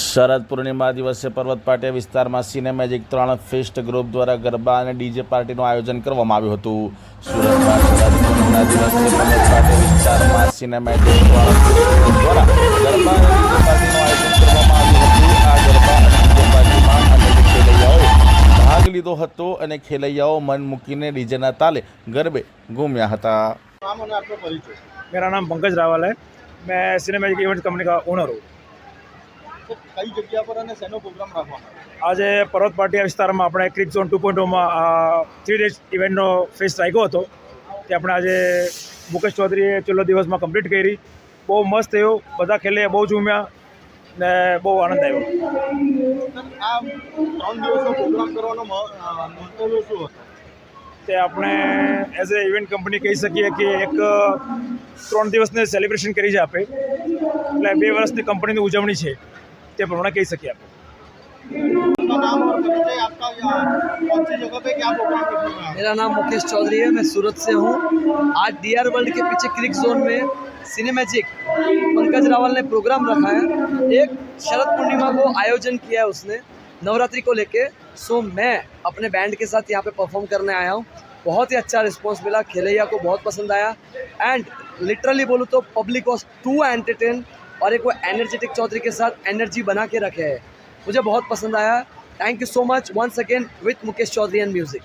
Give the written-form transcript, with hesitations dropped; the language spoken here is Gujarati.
શરદ પૂર્ણિમા દિવસે પર્વત પાટિયા વિસ્તારમાં સિનેમેજિક 3 ફેસ્ટ ગ્રુપ દ્વારા ગરબા અને ડીજે પાર્ટીનું આયોજન કરવામાં આવ્યું હતું. સુરતમાં શરદ પૂર્ણિમા દિવસે પર્વત પાટિયા વિસ્તારમાં સિનેમેજિક 3 ફેસ્ટ ગ્રુપ દ્વારા ગરબા અને ડીજે પાર્ટીનું આયોજન કરવામાં આવ્યું હતું. આ ગરબા અને ડીજે પાર્ટીમાં અનેક ખેલૈયાઓએ ભાગ લીધો હતો અને ખેલૈયાઓ મન મૂકીને ડીજેના તાલે ગરબે ઘૂમ્યા હતા. मेरा नाम पंकज रावल है. मैं सिनेमैजिक इवेंट कंपनी का ओनर हूँ. કઈ જગ્યા પર અને શેનો પ્રોગ્રામ રાખવામાં આજે પર્વત પાટિયા વિસ્તારમાં આપણે ક્રિક ઝોન 2.0માં 3 ડેઝ ઇવેન્ટનો ફેસ્ટ રાખ્યો હતો. તે આપણે આજે મુકેશ ચૌધરીએ છેલ્લો દિવસમાં કમ્પ્લીટ કરી. બહુ મસ્ત થયું. બધા ખેલે બહુ ઝૂમ્યા ને બહુ આનંદ આવ્યો. આ 3 દિવસનો પ્રોગ્રામ કરવાનો મંતવ્ય શું હતો? તે આપણે એઝ એ ઇવેન્ટ કંપની કહી શકીએ કે એક 3 દિવસને સેલિબ્રેશન કરી છે આપે. એટલે 2 વર્ષની કંપનીની ઉજવણી છે તે પ્રમાણે કહી શકીએ આપણે. आपका नाम और परिचय आपका कौन सी जगह पे क्या प्रोग्राम रखने में? मेरा नाम मुकेश चौधरी है. मैं सूरत से हूँ. आज डीआर वर्ल्ड के पीछे क्रिक जोन में सिनेमैजिक पंकज रावल ने प्रोग्राम रखा है. एक शरद पूर्णिमा को आयोजन किया है उसने नवरात्रि को लेके. सो मैं अपने बैंड के साथ यहाँ पे परफॉर्म करने आया हूँ. बहुत ही अच्छा रिस्पॉन्स मिला. खेलैया को बहुत पसंद आया एंड लिटरली बोलूँ तो पब्लिक वॉज टू एंटरटेन और एक वो एनर्जेटिक चौधरी के साथ एनर्जी बना के रखे हैं. मुझे बहुत पसंद आया. Thank you so much once again with Mukesh Chaudhary and music.